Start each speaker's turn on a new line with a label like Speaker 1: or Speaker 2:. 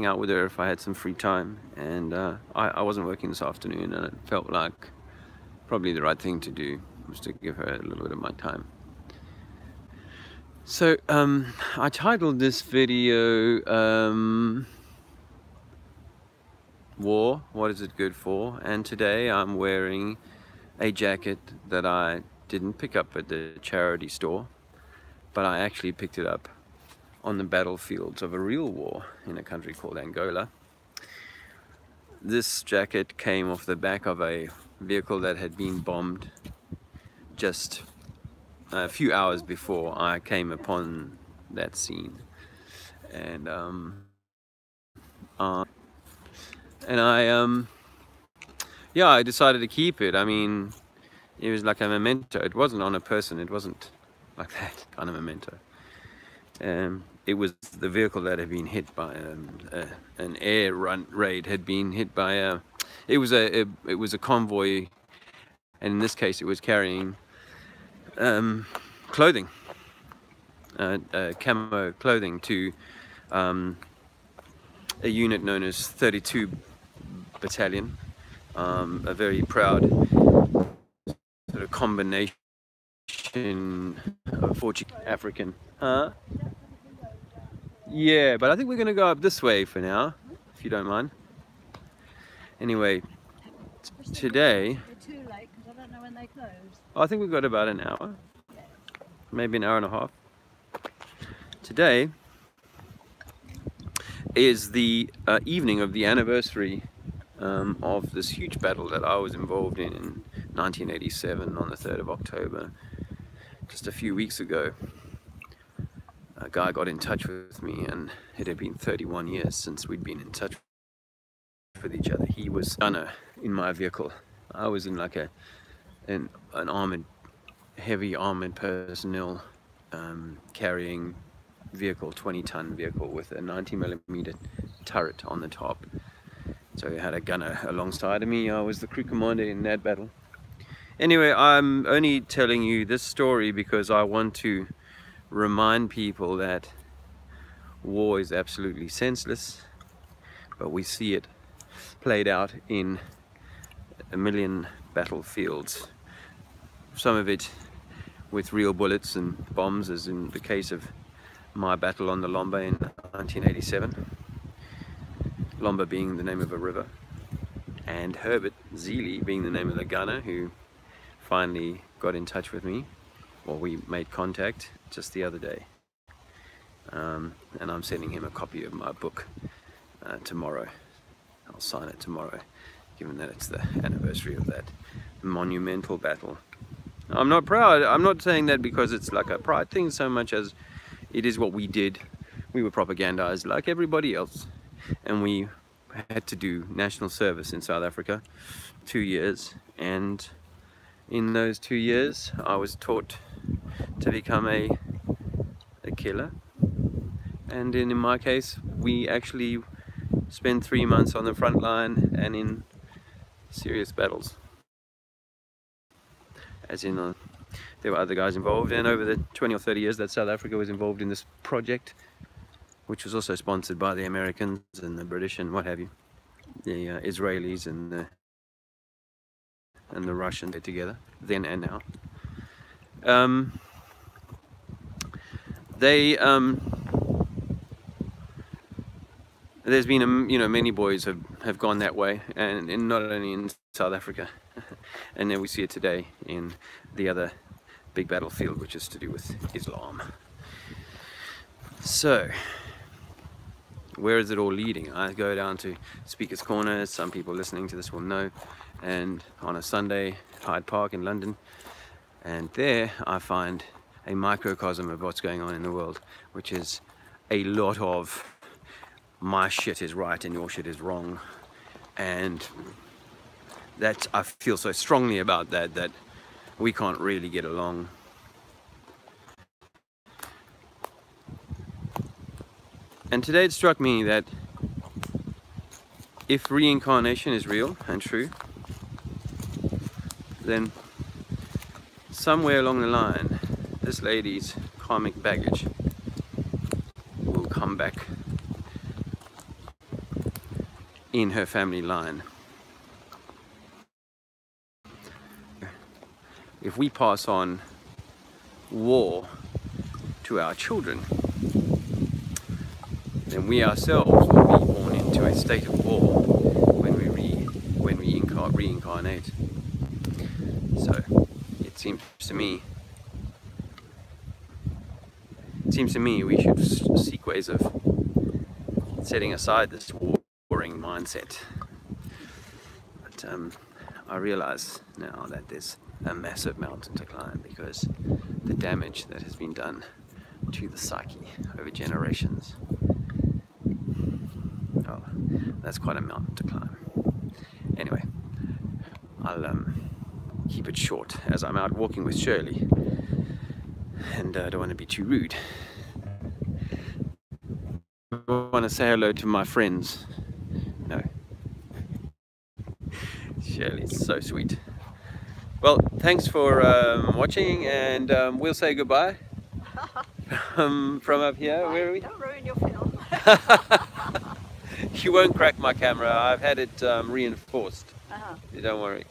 Speaker 1: out with her if I had some free time, and I wasn't working this afternoon, and it felt like probably the right thing to do was to give her a little bit of my time. So I titled this video War, what is it good for? And today I'm wearing a jacket that I didn't pick up at the charity store, but I actually picked it up on the battlefields of a real war in a country called Angola. This jacket came off the back of a vehicle that had been bombed just a few hours before I came upon that scene, and I decided to keep it. I mean, it was like a memento. It wasn't on a person. It wasn't like that kind of memento. It was the vehicle that had been hit by an air raid. Had been hit by a. It was a convoy, and in this case, it was carrying clothing, camo clothing to a unit known as 32 Battalion, a very proud sort of combination of Portuguese African. Yeah, but I think we're going to go up this way for now, if you don't mind. Anyway, today...
Speaker 2: It's too late because I don't know when they close.
Speaker 1: I think we've got about an hour, maybe an hour and a half. Today is the evening of the anniversary of this huge battle that I was involved in 1987 on the 3rd of October, just a few weeks ago. A guy got in touch with me, and it had been 31 years since we'd been in touch with each other. He was gunner in my vehicle. I was in like an armored, heavy armored personnel carrying vehicle, 20-ton vehicle with a 90mm turret on the top. So he had a gunner alongside of me. I was the crew commander in that battle. Anyway, I'm only telling you this story because I want to remind people that war is absolutely senseless, but we see it played out in a million battlefields, some of it with real bullets and bombs, as in the case of my battle on the Lomba in 1987, Lomba being the name of a river, and Herbert Zili being the name of the gunner who finally got in touch with me. Well, we made contact just the other day, and I'm sending him a copy of my book tomorrow. I'll sign it tomorrow, given that it's the anniversary of that monumental battle. I'm not proud. I'm not saying that because it's like a pride thing so much as it is what we did. We were propagandized like everybody else, and we had to do national service in South Africa 2 years, and in those 2 years I was taught to become a killer, and in my case we actually spent 3 months on the front line and in serious battles, as in there were other guys involved, and over the 20 or 30 years that South Africa was involved in this project, which was also sponsored by the Americans and the British and what have you, the Israelis and the Russians together, then and now. There's been many boys have gone that way, and not only in South Africa, and then we see it today in the other big battlefield, which is to do with Islam. So where is it all leading? I go down to Speaker's Corner, some people listening to this will know, and on a Sunday, Hyde Park in London, and there I find a microcosm of what's going on in the world, which is a lot of my shit is right and your shit is wrong, and that I feel so strongly about that we can't really get along. And today it struck me that if reincarnation is real and true, then somewhere along the line this lady's karmic baggage will come back in her family line. If we pass on war to our children, then we ourselves will be born into a state of war when we reincarnate. So it seems to me we should seek ways of setting aside this warring mindset. But I realize now that there's a massive mountain to climb, because the damage that has been done to the psyche over generations, oh, that's quite a mountain to climb. Anyway, I'll keep it short as I'm out walking with Shirley, and I don't want to be too rude. I want to say hello to my friends. No. Shirley's so sweet. Well, thanks for watching, and we'll say goodbye from up here. Where are we?
Speaker 2: Don't ruin your film.
Speaker 1: You won't crack my camera. I've had it reinforced.
Speaker 2: Uh-huh.
Speaker 1: Don't worry.